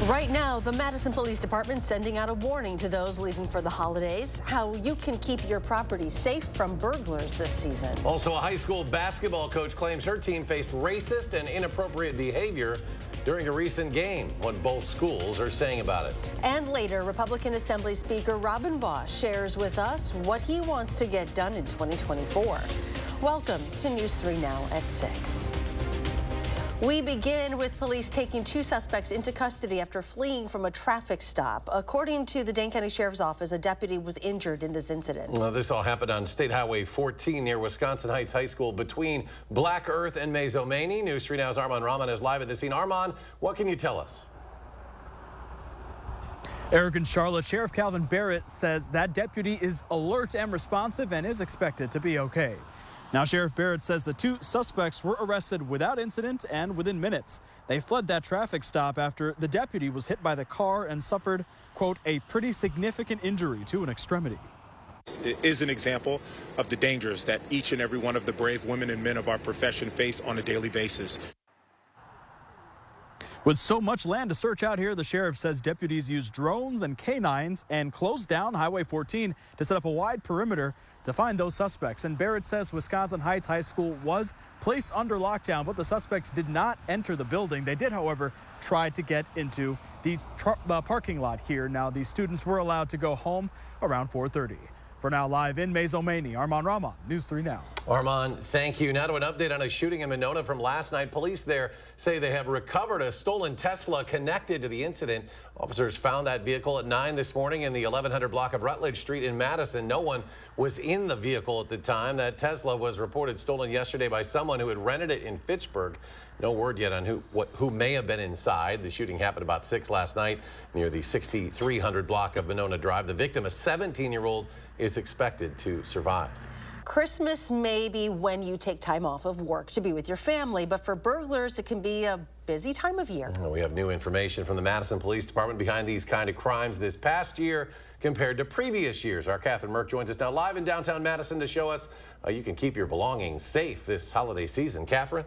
Right now, the Madison Police Department sending out a warning to those leaving for the holidays, how you can keep your property safe from burglars this season. Also, a high school basketball coach claims her team faced racist and inappropriate behavior during a recent game. What both schools are saying about it. And later, Republican Assembly Speaker Robin Vos shares with us what he wants to get done in 2024. Welcome to News 3 Now at 6. We begin with police taking two suspects into custody after fleeing from a traffic stop. According to the Dane County Sheriff's Office, a deputy was injured in this incident. Well, this all happened on State Highway 14 near Wisconsin Heights High School between Black Earth and Mazomanie. News 3 Now's Armand Rahman is live at the scene. Armand, what can you tell us? Eric and Charlotte, Sheriff Calvin Barrett says that deputy is alert and responsive and is expected to be okay. Now, Sheriff Barrett says the two suspects were arrested without incident and within minutes. They fled that traffic stop after the deputy was hit by the car and suffered, quote, a pretty significant injury to an extremity. It is an example of the dangers that each and every one of the brave women and men of our profession face on a daily basis. With so much land to search out here, the sheriff says deputies used drones and canines and closed down Highway 14 to set up a wide perimeter to find those suspects. And Barrett says Wisconsin Heights High School was placed under lockdown, but the suspects did not enter the building. They did, however, try to get into the parking lot here. Now, these students were allowed to go home around 4:30. For now, live in Mazomanie, Armand Rahman, News 3 Now. Armand, thank you. Now to an update on a shooting in Monona from last night. Police there say they have recovered a stolen Tesla connected to the incident. Officers found that vehicle at 9 this morning in the 1100 block of Rutledge Street in Madison. No one was in the vehicle at the time. That Tesla was reported stolen yesterday by someone who had rented it in Fitchburg. No word yet on who may have been inside. The shooting happened about 6 last night near the 6300 block of Monona Drive. The victim, a 17-year-old, is expected to survive. Christmas may be when you take time off of work to be with your family, but for burglars, it can be a busy time of year. We have new information from the Madison Police Department behind these kind of crimes this past year compared to previous years. Our Catherine Merck joins us now live in downtown Madison to show us how you can keep your belongings safe this holiday season. Catherine?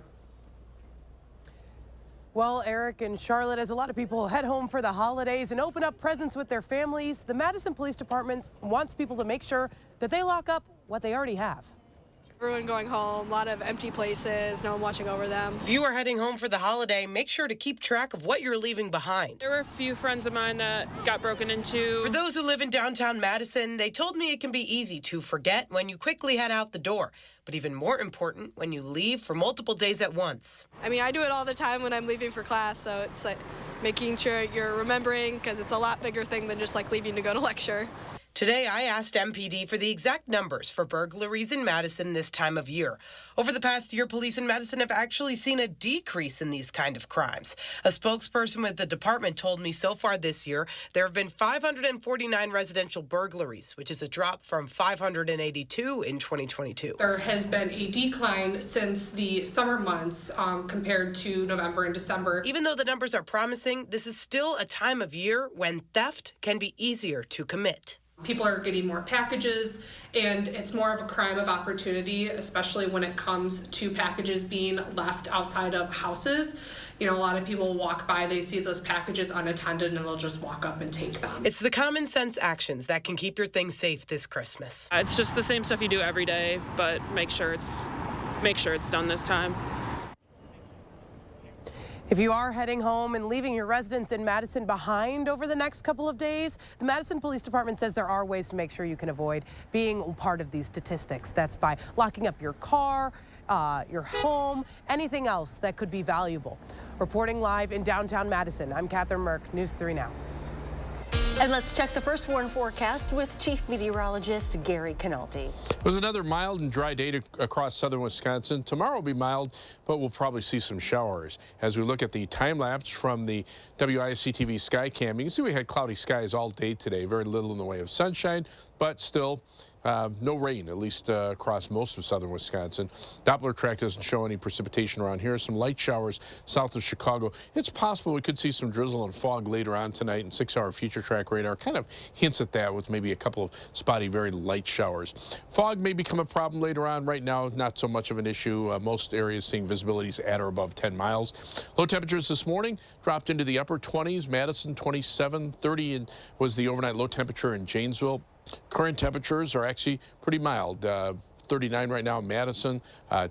Well, Eric and Charlotte, as a lot of people head home for the holidays and open up presents with their families, the Madison Police Department wants people to make sure that they lock up what they already have. Everyone going home, a lot of empty places, no one watching over them. If you are heading home for the holiday, make sure to keep track of what you're leaving behind. There were a few friends of mine that got broken into. For those who live in downtown Madison, they told me it can be easy to forget when you quickly head out the door, but even more important when you leave for multiple days at once. I mean, I do it all the time when I'm leaving for class, so it's like making sure you're remembering, because it's a lot bigger thing than just like leaving to go to lecture. Today, I asked MPD for the exact numbers for burglaries in Madison this time of year. Over the past year, police in Madison have actually seen a decrease in these kind of crimes. A spokesperson with the department told me so far this year, there have been 549 residential burglaries, which is a drop from 582 in 2022. There has been a decline since the summer months compared to November and December. Even though the numbers are promising, this is still a time of year when theft can be easier to commit. People are getting more packages, and it's more of a crime of opportunity, especially when it comes to packages being left outside of houses. You know, a lot of people walk by, they see those packages unattended, and they'll just walk up and take them. It's the common sense actions that can keep your things safe this Christmas. It's just the same stuff you do every day, but make sure it's done this time. If you are heading home and leaving your residence in Madison behind over the next couple of days, the Madison Police Department says there are ways to make sure you can avoid being part of these statistics. That's by locking up your car, your home, anything else that could be valuable. Reporting live in downtown Madison, I'm Catherine Merck, News 3 Now. And let's check the first warn forecast with Chief Meteorologist Gary Canaldi. It was another mild and dry day across southern Wisconsin. Tomorrow will be mild, but we'll probably see some showers. As we look at the time lapse from the WISC-TV sky cam, you can see we had cloudy skies all day today. Very little in the way of sunshine, but still No rain, at least across most of southern Wisconsin. Doppler track doesn't show any precipitation around here. Some light showers south of Chicago. It's possible we could see some drizzle and fog later on tonight, and 6-hour future track radar kind of hints at that with maybe a couple of spotty, very light showers. Fog may become a problem later on. Right now, not so much of an issue. Most areas seeing visibilities at or above 10 miles. Low temperatures this morning dropped into the upper 20s. Madison 27, 30 was the overnight low temperature in Janesville. Current temperatures are actually pretty mild. 39 right now in Madison.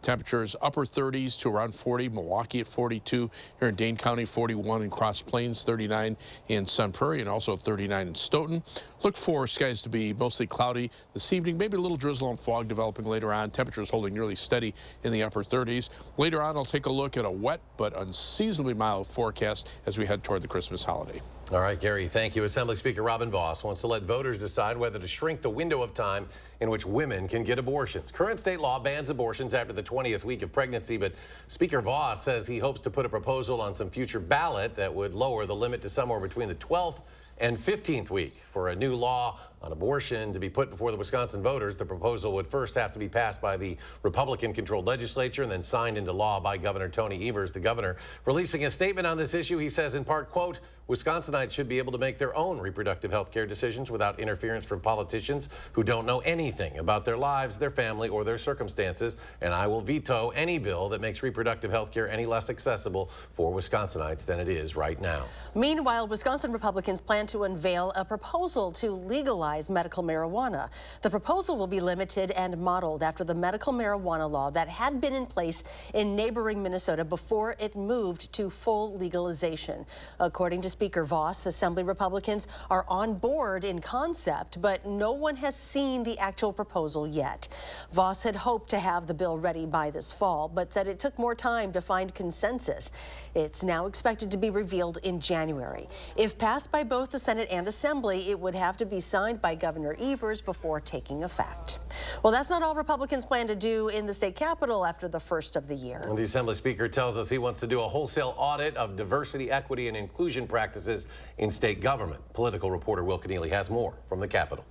Temperatures upper 30s to around 40. Milwaukee at 42. Here in Dane County, 41 in Cross Plains, 39 in Sun Prairie, and also 39 in Stoughton. Look for skies to be mostly cloudy this evening. Maybe a little drizzle and fog developing later on. Temperatures holding nearly steady in the upper 30s. Later on, I'll take a look at a wet but unseasonably mild forecast as we head toward the Christmas holiday. All right, Gary, thank you. Assembly Speaker Robin Vos wants to let voters decide whether to shrink the window of time in which women can get abortions. Current state law bans abortions after the 20th week of pregnancy, but Speaker Vos says he hopes to put a proposal on some future ballot that would lower the limit to somewhere between the 12th and 15th week. For a new law on abortion to be put before the Wisconsin voters, the proposal would first have to be passed by the Republican-controlled legislature and then signed into law by Governor Tony Evers, the governor. Releasing a statement on this issue, he says in part, quote, Wisconsinites should be able to make their own reproductive health care decisions without interference from politicians who don't know anything about their lives, their family, or their circumstances, and I will veto any bill that makes reproductive health care any less accessible for Wisconsinites than it is right now. Meanwhile, Wisconsin Republicans plan to unveil a proposal to legalize medical marijuana. The proposal will be limited and modeled after the medical marijuana law that had been in place in neighboring Minnesota before it moved to full legalization. According to Speaker Vos, Assembly Republicans are on board in concept, but no one has seen the actual proposal yet. Vos had hoped to have the bill ready by this fall, but said it took more time to find consensus. It's now expected to be revealed in January. If passed by both the Senate and Assembly, it would have to be signed by Governor Evers before taking effect. Well, that's not all Republicans plan to do in the state capitol after the first of the year. And the Assembly Speaker tells us he wants to do a wholesale audit of diversity, equity, and inclusion practices in state government. Political reporter Will Keneally has more from the Capitol.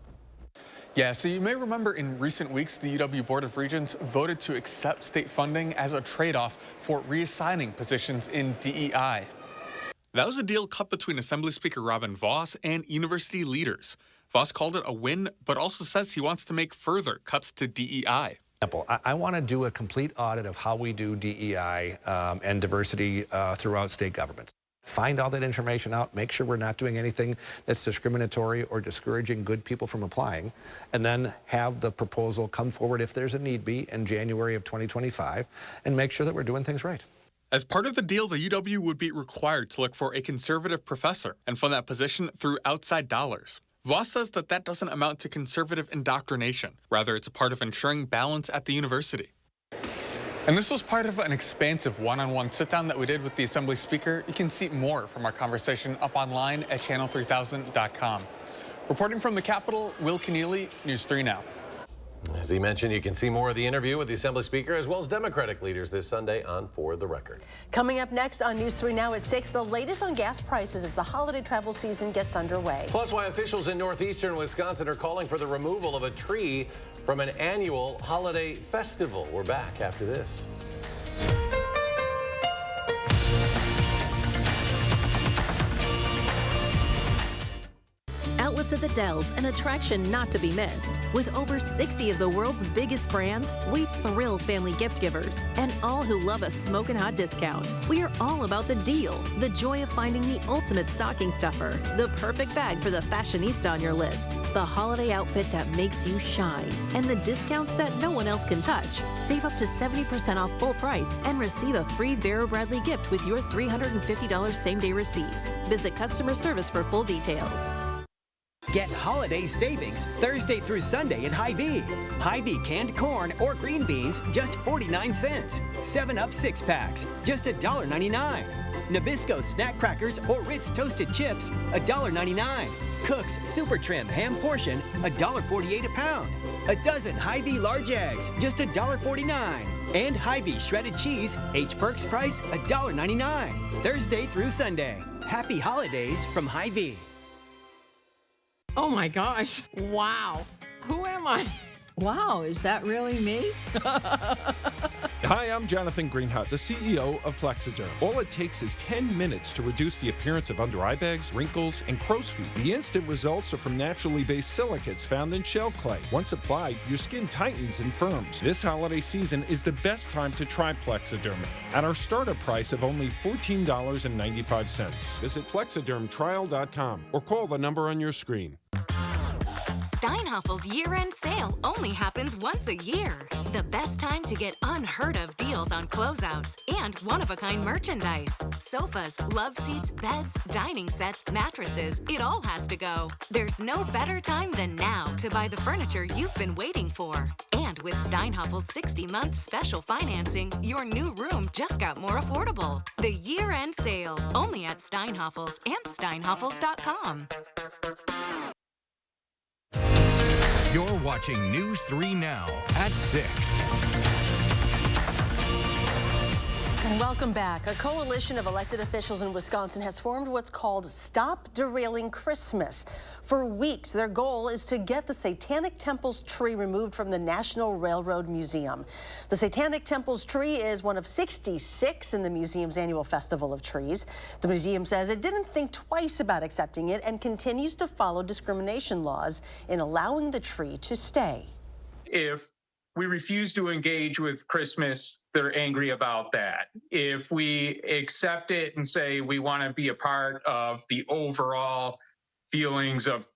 Yeah, so you may remember in recent weeks, the UW Board of Regents voted to accept state funding as a trade-off for reassigning positions in DEI. That was a deal cut between Assembly Speaker Robin Vos and university leaders. Vos called it a win, but also says he wants to make further cuts to DEI. I want to do a complete audit of how we do DEI and diversity throughout state governments. Find all that information out, make sure we're not doing anything that's discriminatory or discouraging good people from applying, and then have the proposal come forward if there's a need be in January of 2025, and make sure that we're doing things right. As part of the deal, the UW would be required to look for a conservative professor and fund that position through outside dollars. Vos says that doesn't amount to conservative indoctrination. Rather, it's a part of ensuring balance at the university. And this was part of an expansive one-on-one sit-down that we did with the Assembly Speaker. You can see more from our conversation up online at channel3000.com. Reporting from the Capitol, Will Keneally, News 3 Now. As he mentioned, you can see more of the interview with the Assembly Speaker as well as Democratic leaders this Sunday on For the Record. Coming up next on News 3 Now at 6, the latest on gas prices as the holiday travel season gets underway. Plus, why officials in northeastern Wisconsin are calling for the removal of a tree from an annual holiday festival. We're back after this. Outlets at the Dells, an attraction not to be missed. With over 60 of the world's biggest brands, we thrill family gift givers and all who love a smoking hot discount. We are all about the deal, the joy of finding the ultimate stocking stuffer, the perfect bag for the fashionista on your list, the holiday outfit that makes you shine, and the discounts that no one else can touch. Save up to 70% off full price and receive a free Vera Bradley gift with your $350 same-day receipts. Visit customer service for full details. Get holiday savings Thursday through Sunday at Hy-Vee. Hy-Vee canned corn or green beans, just 49 cents. 7-Up 6-packs, just $1.99. Nabisco snack crackers or Ritz toasted chips, $1.99. Cook's Super Trim ham portion, $1.48 a pound. A dozen Hy-Vee large eggs, just $1.49. And Hy-Vee shredded cheese, H-Perks price, $1.99. Thursday through Sunday. Happy holidays from Hy-Vee. Oh my gosh, wow. Who am I? Wow, is that really me? Hi, I'm Jonathan Greenhut, the CEO of Plexiderm. All it takes is 10 minutes to reduce the appearance of under eye bags, wrinkles, and crow's feet. The instant results are from naturally based silicates found in shell clay. Once applied, your skin tightens and firms. This holiday season is the best time to try Plexiderm at our starter price of only $14.95. Visit plexidermtrial.com or call the number on your screen. Steinhoffel's year-end sale only happens once a year. The best time to get unheard of deals on closeouts and one-of-a-kind merchandise. Sofas, love seats, beds, dining sets, mattresses, it all has to go. There's no better time than now to buy the furniture you've been waiting for. And with Steinhoffel's 60-month special financing, your new room just got more affordable. The year-end sale, only at Steinhoffel's and steinhoffels.com. You're watching News 3 Now at 6. And welcome back. A coalition of elected officials in Wisconsin has formed what's called Stop Derailing Christmas. For weeks, their goal is to get the Satanic Temple's tree removed from the National Railroad Museum. The Satanic Temple's tree is one of 66 in the museum's annual Festival of Trees. The museum says it didn't think twice about accepting it and continues to follow discrimination laws in allowing the tree to stay. If we refuse to engage with Christmas, they're angry about that. If we accept it and say we want to be a part of the overall feelings of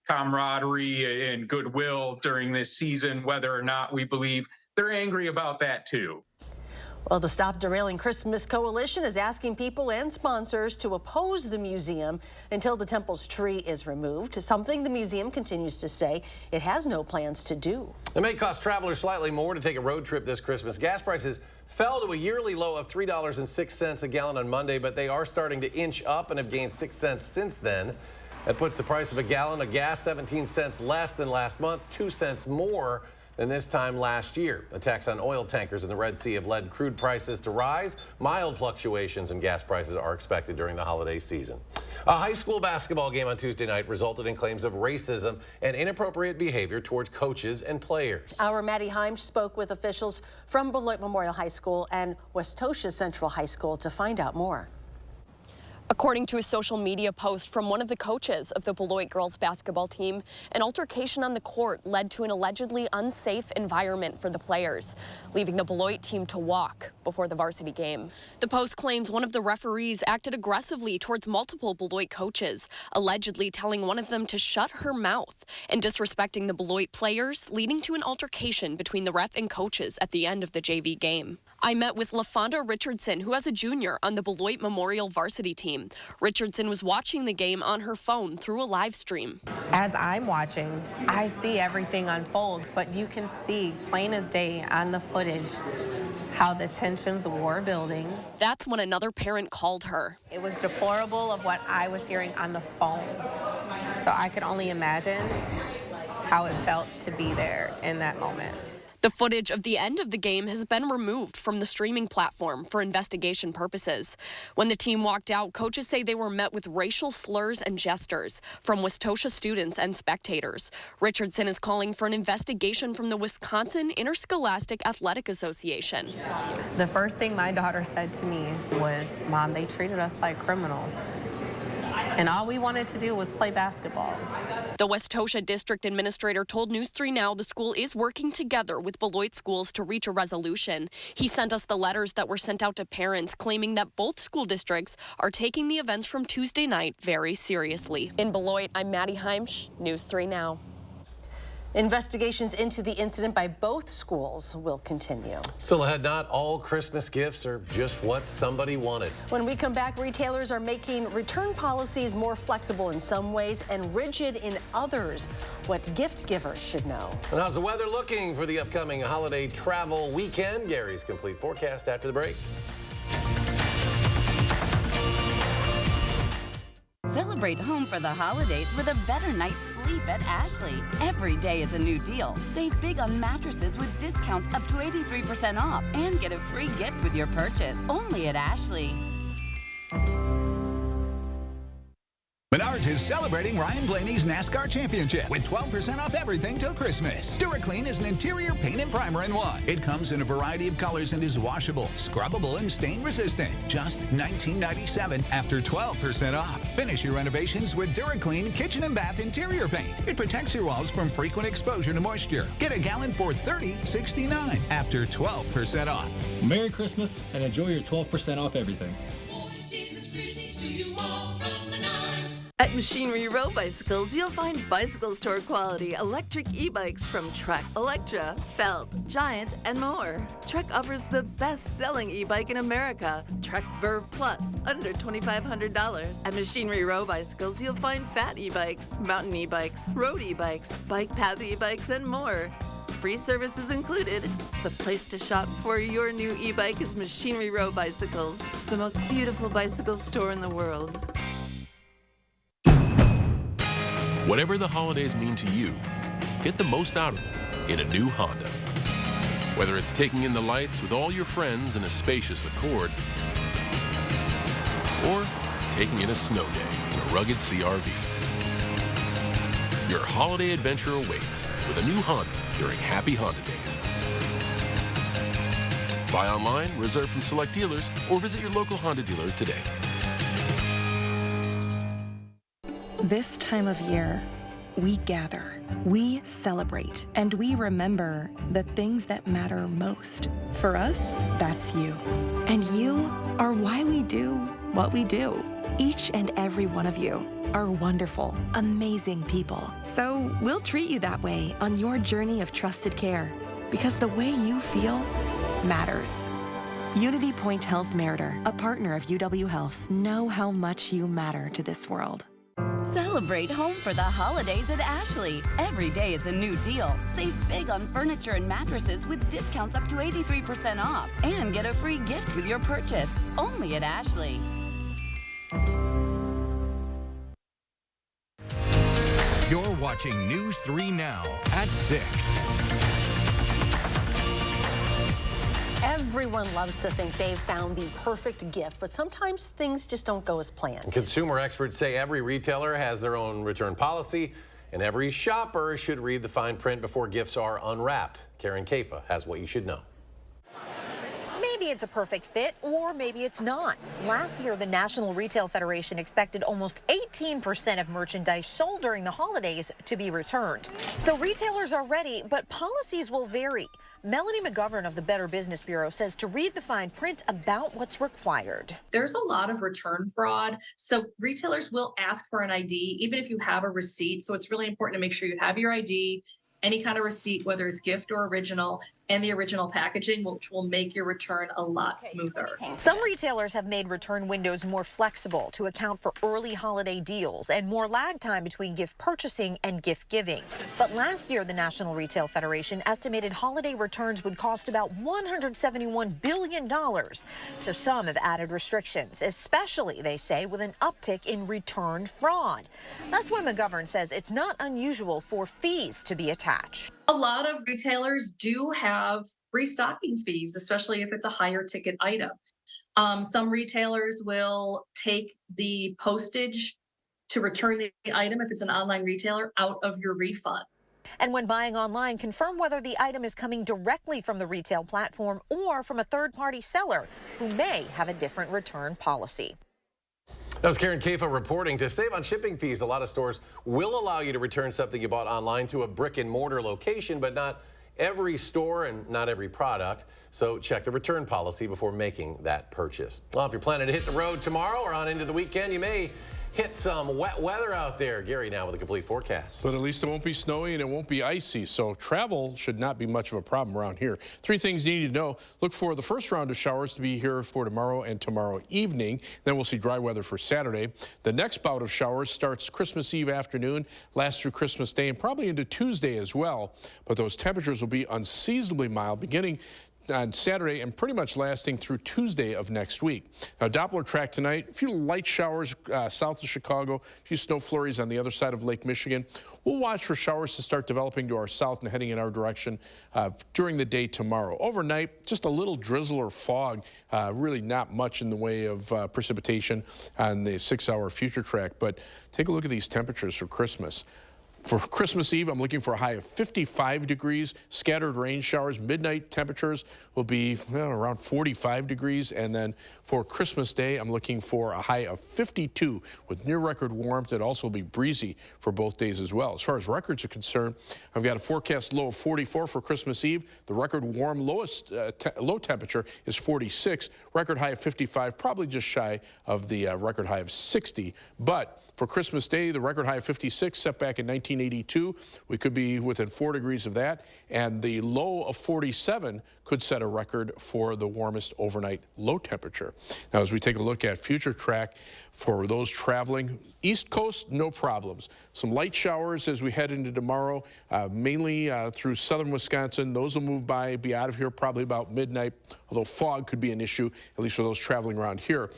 camaraderie and goodwill during this season, whether or not we believe, they're angry about that too. Well, the Stop Derailing Christmas Coalition is asking people and sponsors to oppose the museum until the temple's tree is removed, something the museum continues to say it has no plans to do. It may cost travelers slightly more to take a road trip this Christmas. Gas prices fell to a yearly low of $3.06 a gallon on Monday, but they are starting to inch up and have gained 6 cents since then. That puts the price of a gallon of gas 17 cents less than last month, 2 cents more than this time last year. Attacks on oil tankers in the Red Sea have led crude prices to rise. Mild fluctuations in gas prices are expected during the holiday season. A high school basketball game on Tuesday night resulted in claims of racism and inappropriate behavior towards coaches and players. Our Maddie Heim spoke with officials from Beloit Memorial High School and Westosha Central High School to find out more. According to a social media post from one of the coaches of the Beloit girls basketball team, an altercation on the court led to an allegedly unsafe environment for the players, leaving the Beloit team to walk before the varsity game. The post claims one of the referees acted aggressively towards multiple Beloit coaches, allegedly telling one of them to shut her mouth and disrespecting the Beloit players, leading to an altercation between the ref and coaches at the end of the JV game. I met with LaFonda Richardson, who has a junior on the Beloit Memorial varsity team. Richardson was watching the game on her phone through a live stream. As I'm watching, I see everything unfold, but you can see plain as day on the footage how the tensions were building. That's when another parent called her. It was deplorable of what I was hearing on the phone. So I could only imagine how it felt to be there in that moment. The footage of the end of the game has been removed from the streaming platform for investigation purposes. When the team walked out, coaches say they were met with racial slurs and gestures from Westosha students and spectators. Richardson is calling for an investigation from the Wisconsin Interscholastic Athletic Association. The first thing my daughter said to me was, "Mom, they treated us like criminals." And all we wanted to do was play basketball. The Westosha district administrator told News 3 Now the school is working together with Beloit schools to reach a resolution. He sent us the letters that were sent out to parents claiming that both school districts are taking the events from Tuesday night very seriously. In Beloit, I'm Maddie Heimsch, News 3 Now. Investigations into the incident by both schools will continue. Still ahead, not all Christmas gifts are just what somebody wanted. When we come back, retailers are making return policies more flexible in some ways and rigid in others. What gift givers should know. And how's the weather looking for the upcoming holiday travel weekend? Gary's complete forecast after the break. Celebrate home for the holidays with a better night's sleep at Ashley. Every day is a new deal. Save big on mattresses with discounts up to 83% off and get a free gift with your purchase. Only at Ashley. Menards is celebrating Ryan Blaney's NASCAR Championship with 12% off everything till Christmas. DuraClean is an interior paint and primer in one. It comes in a variety of colors and is washable, scrubbable, and stain resistant. Just $19.97 after 12% off. Finish your renovations with DuraClean kitchen and bath interior paint. It protects your walls from frequent exposure to moisture. Get a gallon for $30.69 after 12% off. Merry Christmas and enjoy your 12% off everything. At Machinery Row Bicycles, you'll find bicycle store quality electric e-bikes from Trek, Electra, Felt, Giant, and more. Trek offers the best-selling e-bike in America, Trek Verve Plus, under $2,500. At Machinery Row Bicycles, you'll find fat e-bikes, mountain e-bikes, road e-bikes, bike path e-bikes, and more. Free services included. The place to shop for your new e-bike is Machinery Row Bicycles, the most beautiful bicycle store in the world. Whatever the holidays mean to you, get the most out of them in a new Honda. Whether it's taking in the lights with all your friends in a spacious Accord, or taking in a snow day in a rugged CR-V. Your holiday adventure awaits with a new Honda during Happy Honda Days. Buy online, reserve from select dealers, or visit your local Honda dealer today. This time of year, we gather, we celebrate, and we remember the things that matter most. For us, that's you. And you are why we do what we do. Each and every one of you are wonderful, amazing people. So we'll treat you that way on your journey of trusted care, because the way you feel matters. Unity Point Health Meritor, a partner of UW Health. Know how much you matter to this world. Celebrate home for the holidays at Ashley. Every day is a new deal. Save big on furniture and mattresses with discounts up to 83% off. And get a free gift with your purchase. Only at Ashley. You're watching News 3 Now at 6. Everyone loves to think they've found the perfect gift, but sometimes things just don't go as planned. Consumer experts say every retailer has their own return policy, and every shopper should read the fine print before gifts are unwrapped. Karen Kafa has what you should know. Maybe it's a perfect fit, or maybe it's not. Last year, the National Retail Federation expected almost 18% of merchandise sold during the holidays to be returned. So retailers are ready, but policies will vary. Melanie McGovern of the Better Business Bureau says to read the fine print about what's required. There's a lot of return fraud, so retailers will ask for an ID, even if you have a receipt. So it's really important to make sure you have your ID, any kind of receipt, whether it's gift or original, and the original packaging, which will make your return a lot smoother. Some retailers have made return windows more flexible to account for early holiday deals and more lag time between gift purchasing and gift giving. But last year, the National Retail Federation estimated holiday returns would cost about $171 billion. So some have added restrictions, especially, they say, with an uptick in return fraud. That's why McGovern says it's not unusual for fees to be attached. A lot of retailers do have restocking fees, especially if it's a higher ticket item. Some retailers will take the postage to return the item, if it's an online retailer, out of your refund. And when buying online, confirm whether the item is coming directly from the retail platform or from a third-party seller who may have a different return policy. That was Karen Kafa reporting. To save on shipping fees, a lot of stores will allow you to return something you bought online to a brick and mortar location, but not every store and not every product. So check the return policy before making that purchase. Well, if you're planning to hit the road tomorrow or on into the weekend, you may hit some wet weather out there. Gary now with a complete forecast. But at least it won't be snowy and it won't be icy, so travel should not be much of a problem around here. 3 things you need to know. Look for the first round of showers to be here for tomorrow and tomorrow evening. Then we'll see dry weather for Saturday. The next bout of showers starts Christmas Eve afternoon, lasts through Christmas Day and probably into Tuesday as well. But those temperatures will be unseasonably mild beginning on Saturday and pretty much lasting through Tuesday of next week. Now, Doppler track tonight, a few light showers south of Chicago, a few snow flurries on the other side of Lake Michigan. We'll watch for showers to start developing to our south and heading in our direction during the day tomorrow. Overnight, just a little drizzle or fog, really not much in the way of precipitation on the 6-hour future track. But take a look at these temperatures for Christmas. For Christmas Eve, I'm looking for a high of 55 degrees. Scattered rain showers. Midnight temperatures will be around 45 degrees. And then for Christmas Day, I'm looking for a high of 52 with near record warmth. It also will be breezy for both days as well. As far as records are concerned, I've got a forecast low of 44 for Christmas Eve. The record warm low temperature is 46. Record high of 55, probably just shy of the record high of 60. But for Christmas Day, the record high of 56 set back in 1982. We could be within 4 degrees of that. And the low of 47 could set a record for the warmest overnight low temperature. Now, as we take a look at future track for those traveling East Coast, no problems. Some light showers as we head into tomorrow, mainly through southern Wisconsin. Those will move by, be out of here probably about midnight, although fog could be an issue, at least for those traveling around here.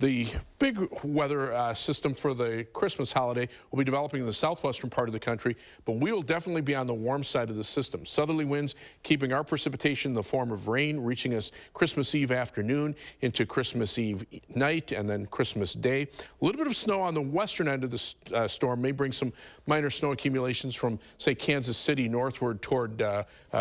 The big weather system for the Christmas holiday will be developing in the southwestern part of the country, but we will definitely be on the warm side of the system. Southerly winds keeping our precipitation in the form of rain, reaching us Christmas Eve afternoon into Christmas Eve night and then Christmas Day. A little bit of snow on the western end of the storm may bring some minor snow accumulations from, say, Kansas City northward toward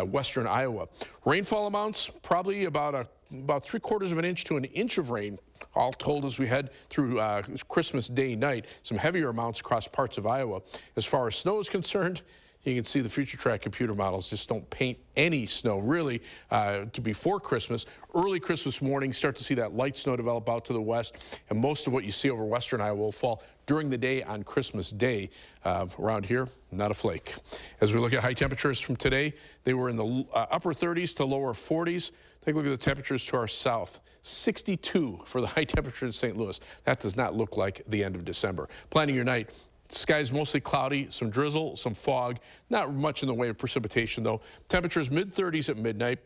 western Iowa. Rainfall amounts, probably about 3/4 of an inch to an inch of rain, all told, as we head through Christmas Day night. Some heavier amounts across parts of Iowa. As far as snow is concerned, you can see the future track computer models just don't paint any snow really to before Christmas. Early Christmas morning, start to see that light snow develop out to the west, and most of what you see over western Iowa will fall during the day on Christmas Day. Around here, not a flake. As we look at high temperatures from today, they were in the upper 30s to lower 40s. Take a look at the temperatures to our south. 62 for the high temperature in St. Louis. That does not look like the end of December. Planning your night. Skies mostly cloudy, some drizzle, some fog. Not much in the way of precipitation, though. Temperatures mid-30s at midnight,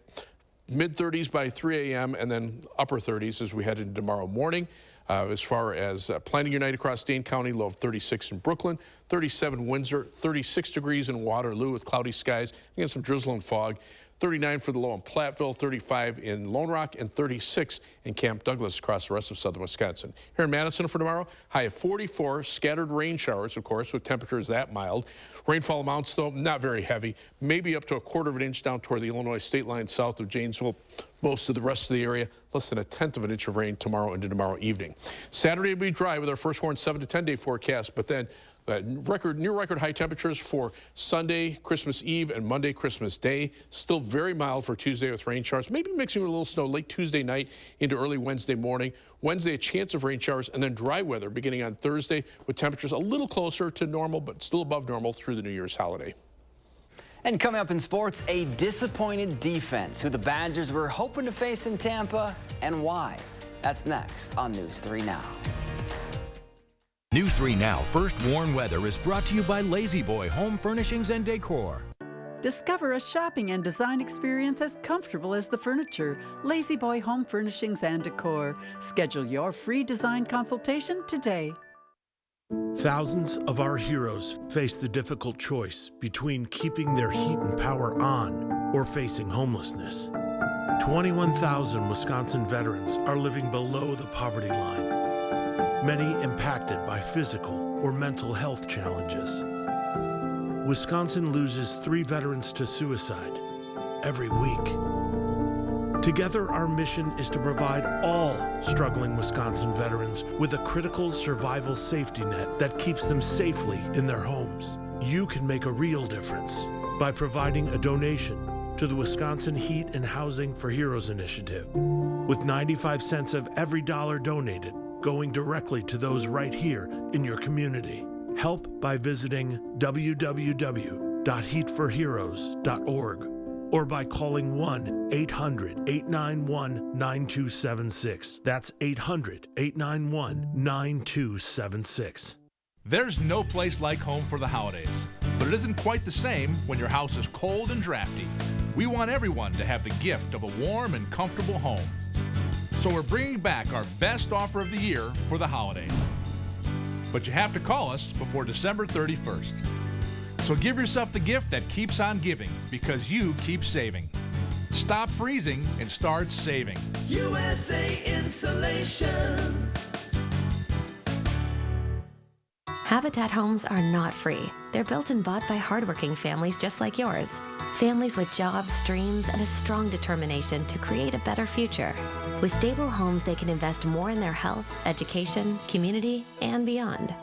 mid-30s by 3 a.m., and then upper 30s as we head into tomorrow morning. As far as planning your night across Dane County, low of 36 in Brooklyn, 37 Windsor, 36 degrees in Waterloo with cloudy skies, again some drizzle and fog. 39 for the low in Platteville, 35 in Lone Rock, and 36 in Camp Douglas across the rest of southern Wisconsin. Here in Madison for tomorrow, high of 44, scattered rain showers, of course, with temperatures that mild. Rainfall amounts, though, not very heavy, maybe up to 1/4 of an inch down toward the Illinois state line south of Janesville. Most of the rest of the area, less than 1/10 of an inch of rain tomorrow into tomorrow evening. Saturday will be dry with our first warned 7 to 10 day forecast, but then near record high temperatures for Sunday, Christmas Eve, and Monday, Christmas Day. Still very mild for Tuesday with rain showers, maybe mixing with a little snow late Tuesday night into early Wednesday morning. Wednesday, a chance of rain showers, and then dry weather beginning on Thursday with temperatures a little closer to normal, but still above normal through the New Year's holiday. And coming up in sports, a disappointed defense, who the Badgers were hoping to face in Tampa and why. That's next on News 3 Now. News 3 Now First Warn Weather is brought to you by Lazy Boy Home Furnishings and Decor. Discover a shopping and design experience as comfortable as the furniture. Lazy Boy Home Furnishings and Decor. Schedule your free design consultation today. Thousands of our heroes face the difficult choice between keeping their heat and power on or facing homelessness. 21,000 Wisconsin veterans are living below the poverty line, many impacted by physical or mental health challenges. Wisconsin loses 3 veterans to suicide every week. Together, our mission is to provide all struggling Wisconsin veterans with a critical survival safety net that keeps them safely in their homes. You can make a real difference by providing a donation to the Wisconsin Heat and Housing for Heroes initiative, with 95 cents of every dollar donated going directly to those right here in your community. Help by visiting www.heatforheroes.org or by calling 1-800-891-9276. That's 800-891-9276. There's no place like home for the holidays, but it isn't quite the same when your house is cold and drafty. We want everyone to have the gift of a warm and comfortable home. So we're bringing back our best offer of the year for the holidays. But you have to call us before December 31st. So give yourself the gift that keeps on giving, because you keep saving. Stop freezing and start saving. USA Insulation. Habitat homes are not free. They're built and bought by hardworking families just like yours. Families with jobs, dreams, and a strong determination to create a better future. With stable homes, they can invest more in their health, education, community, and beyond.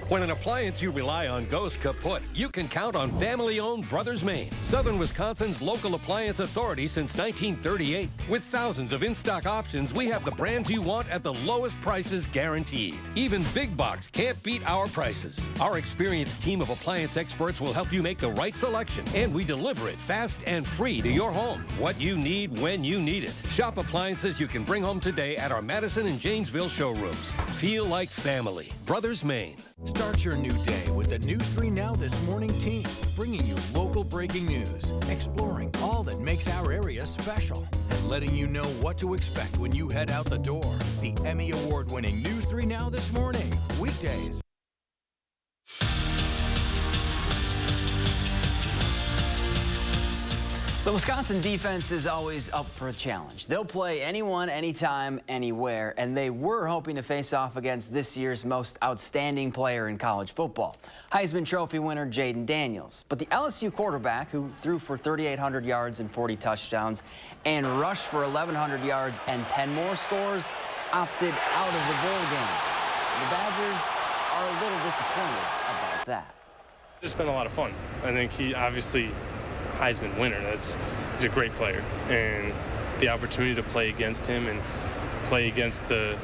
When an appliance you rely on goes kaput, you can count on family-owned Brothers Maine, Southern Wisconsin's local appliance authority since 1938. With thousands of in-stock options, we have the brands you want at the lowest prices guaranteed. Even big box can't beat our prices. Our experienced team of appliance experts will help you make the right selection, and we deliver it fast and free to your home. What you need when you need it. Shop appliances you can bring home today at our Madison and Janesville showrooms. Feel like family. Brothers Maine. Start your new day with the News 3 Now This Morning team, bringing you local breaking news, exploring all that makes our area special, and letting you know what to expect when you head out the door. The Emmy Award-winning News 3 Now This Morning, weekdays. The Wisconsin defense is always up for a challenge. They'll play anyone, anytime, anywhere, and they were hoping to face off against this year's most outstanding player in college football, Heisman Trophy winner Jaden Daniels. But the LSU quarterback, who threw for 3,800 yards and 40 touchdowns and rushed for 1,100 yards and 10 more scores, opted out of the bowl game. The Badgers are a little disappointed about that. It's been a lot of fun. I think he obviously Heisman winner. He's a great player, and the opportunity to play against him and play against the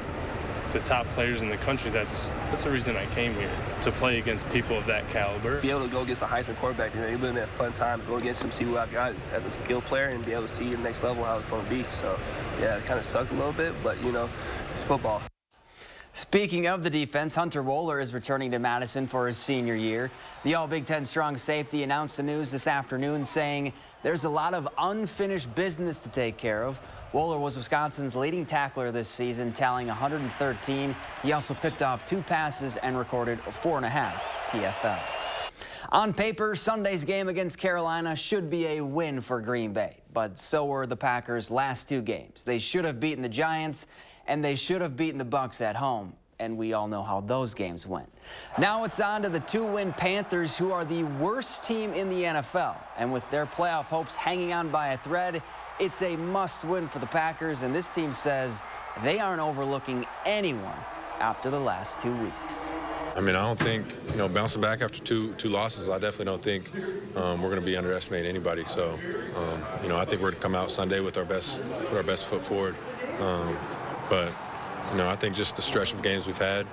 top players in the country, that's the reason I came here, to play against people of that caliber. Be able to go against a Heisman quarterback, it would be a fun time to go against him, see what I got as a skilled player, and be able to see the next level how it's going to be. So yeah, it kind of sucked a little bit, but you know, it's football. Speaking of the defense, Hunter Wohler is returning to Madison for his senior year. The All-Big Ten strong safety announced the news this afternoon, saying there's a lot of unfinished business to take care of. Wohler was Wisconsin's leading tackler this season, tallying 113. He also picked off 2 passes and recorded 4.5 TFLs. On paper, Sunday's game against Carolina should be a win for Green Bay, but so were the Packers' last 2 games. They should have beaten the Giants, and they should have beaten the Bucs at home, and we all know how those games went. Now it's on to the 2-win Panthers, who are the worst team in the NFL. And with their playoff hopes hanging on by a thread, it's a must-win for the Packers, and this team says they aren't overlooking anyone after the last 2 weeks. I mean, I don't think, bouncing back after two losses, I definitely don't think we're going to be underestimating anybody. So, I think we're going to come out Sunday with put our best foot forward. But, I think just the stretch of games we've had,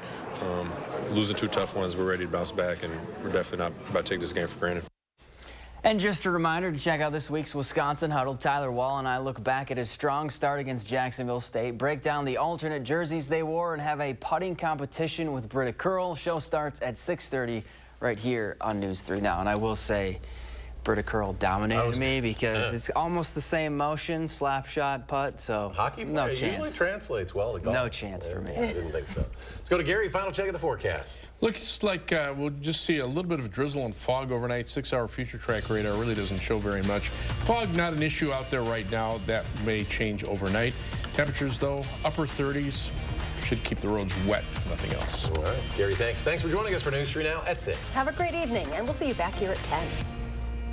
losing 2 tough ones, we're ready to bounce back, and we're definitely not about to take this game for granted. And just a reminder to check out this week's Wisconsin Huddle. Tyler Wall and I look back at his strong start against Jacksonville State, break down the alternate jerseys they wore, and have a putting competition with Britta Curl. Show starts at 6:30 right here on News 3 Now. And I will say, Britta Curl dominated me because it's almost the same motion, slap shot, putt, so hockey no chance. Usually translates well to golf. No chance for me. I didn't think so. Let's go to Gary. Final check of the forecast. Looks like we'll just see a little bit of drizzle and fog overnight. 6-hour future track radar really doesn't show very much. Fog, not an issue out there right now. That may change overnight. Temperatures, though, upper 30s. Should keep the roads wet, if nothing else. All right. Gary, thanks. Thanks for joining us for News 3 Now at 6. Have a great evening, and we'll see you back here at 10.